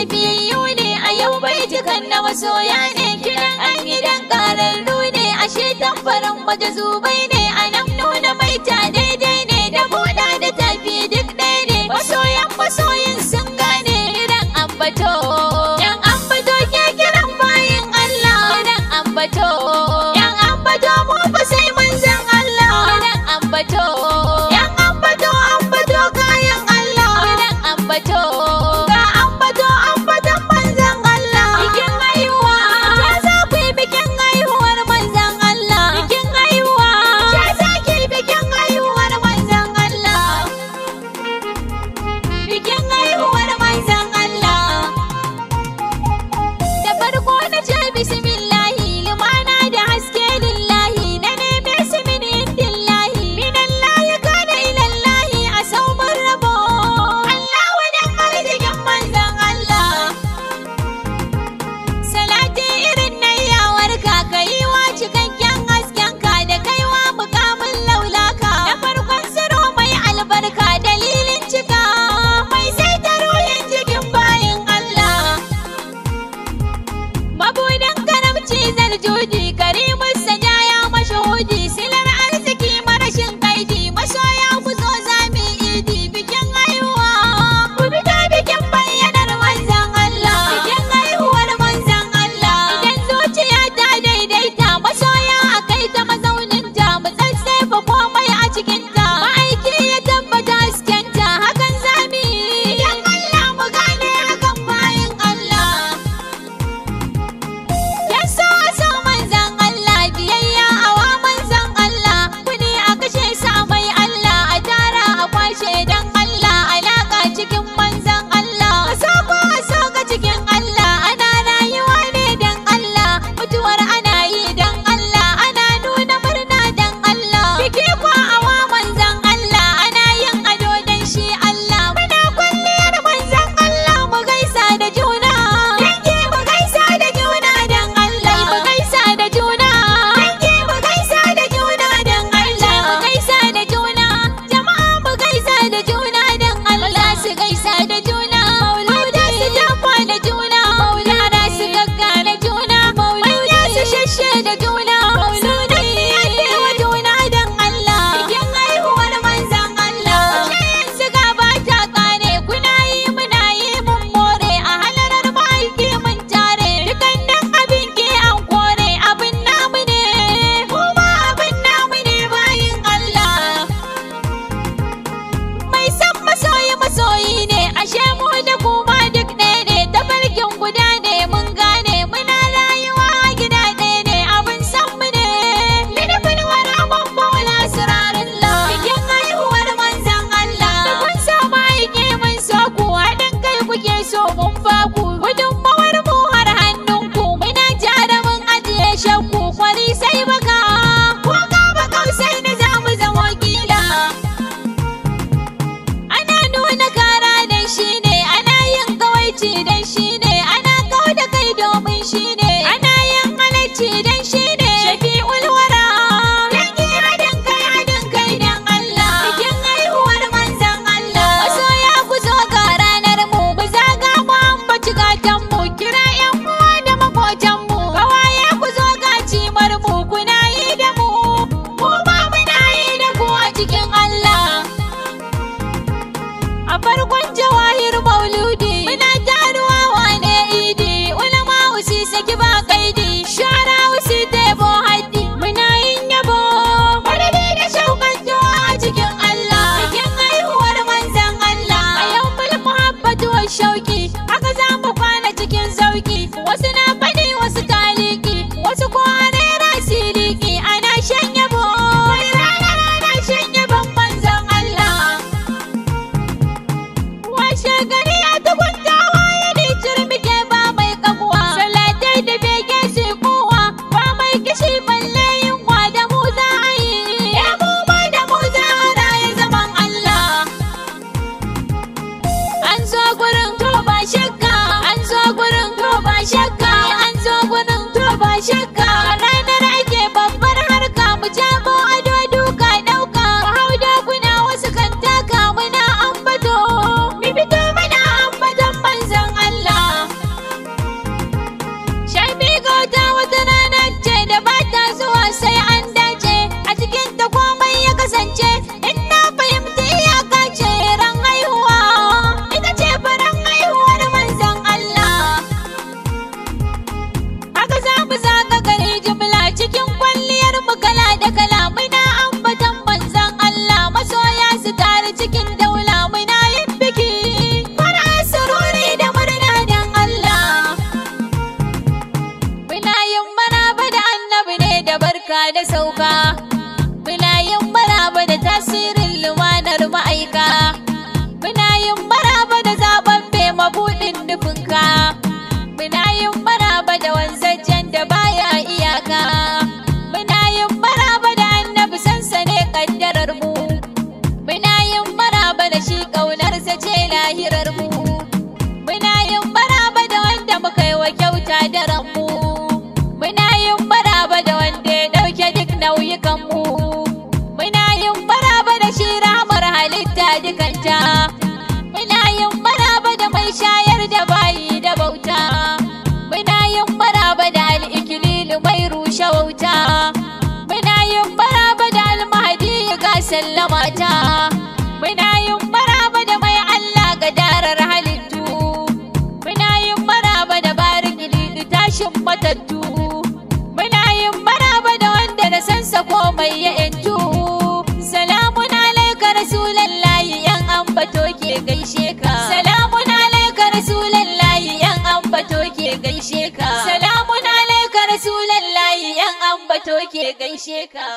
lafiyayyu ne a yau baitukan na masoya ne kiran an yi dan ƙararru ne ashe tambarin majazubai ne a nan nuna maita daidai ne da buɗa da tafi duk ɗaya ne masoyan masoyin sun gane kiran ambato yan ambato ke kiran bayin Allah kiran ambato yan ambato mu fa sai manzon Allah kiran ambato yan ambato ambato kayan Allah kiran ambato ga ambato ambaton manzon Allah bikin haihuwa ya za ku yi bikin haihuwar manzon Allah bikin haihuwa ya za ki yi bikin haihuwar manzon Allah bikin haihuwar manzon Allah da farko na ce bismillahi lumana da haske lillahi na neme su min indillahi minallahi kana ilallahi a saumin rabo Allah wadan arzikin manzon Allah salati irin na yawarka ka yi wa cikakken haskenka da kaiwa mukamin laulaka da farkon siro mai albarka dalilin cika mai sai ta ruhin jikin bayin Allah mabudan karamci zaljudi karimin sajaya mashahudi silar arziki marashin kaidi masoya ku zo zami idi bikin haihuwa ku fita bikin bayyanar manzon Allah bikin haihuwar manzon Allah idan zuciya ta daidaita masoya a kai ta mazaunin ta mu tsatsefa komai a cikin ta ma'aiki ya tabbata haskenta hakan zami idan Allah mu gane hakan bayin Allah yaso so manzon Allah biyayya awa manzon Allah kudi a kashe sa mai Allah a tara a kwashe dan Allah alaka cikin manzon Allah so ka cikin Allah ana rayuwa ne dan Allah mutuwar ana yi dan Allah ana nuna murna dan Allah biki kwa awa manzon Allah ana yin ado dan shi Allah muna kwalliyar manzon Allah mu gaisa da juna dangi mu gaisa da juna dan Allah mu gaisa da juna dangi mu gaisa da juna dan Allah mu gaisa da juna jama'a mu gaisa da juna dan Allah su gaisa da juna maulida su tafa da juna maulida su gaggara juna maulida su shashe da juna maulida wa juna dan Allah bikin haihuwar manzon Allah shayin su gaba ta kare kuna yi muna yi mun more a halarar ma'aiki mun tare dukannin abin ke an kore abin namu ne kuma abin namu ne bayin Allah mai san masoyi masoyi ne ashe mu da kuma duk ɗaya ne tafarkin guda ne mun gane muna rayuwa a gida ɗaya ne abin san mu ne lidifin wani abin maula sirarullah bikin haihuwar manzon Allah da kun so ma'aiki mun so ku haɗin kai kuke so mun faku gudunmawar mu har hannunku muna jarumin ajiye shakku kwari sai baka ko gaba kausai na zamu zamo kila ana nuna kara dan shi ne ana yin kawaici dan shi ne ana kau da kai domin shi ne ana yin halacci dan shi ne shafi'ul wara dangi haɗin kai dan Allah bikin haihuwar manzon Allah masoya ku zo ga ranar mu mu zaga mu ambaci gatan mu kira yan uwa da makotan mu kawaye ku zo ga cimar mu kuna yi da mu ma muna yi da ku a cikin Allah a farkon jawahir mauludi muna taruwa wane idi ulama usi saki ba kaidi shara usi tebo haddi muna yin yabo madadi da shaukan tuwa a cikin Allah bikin haihuwar manzon Allah a yau mul muhabbatu wa shauki haka za mu kwana cikin sauki wasu na faɗi wasu taliki wasu ko rera siliki ana shan yabo rana shan yabon manzon Allah sallama ta. Muna yin maraba da mai Allah ga darar halittu. Muna yin maraba da barikili tashin matattu. Muna yin maraba da wanda na sansa komai ya yantu. Salamun alaika rasulallahi yan ambato ke gaishe ka. Salamun alaika rasulallahi yan ambato ke gaishe ka. Salamun alaika rasulallahi yan ambato ke gaishe ka.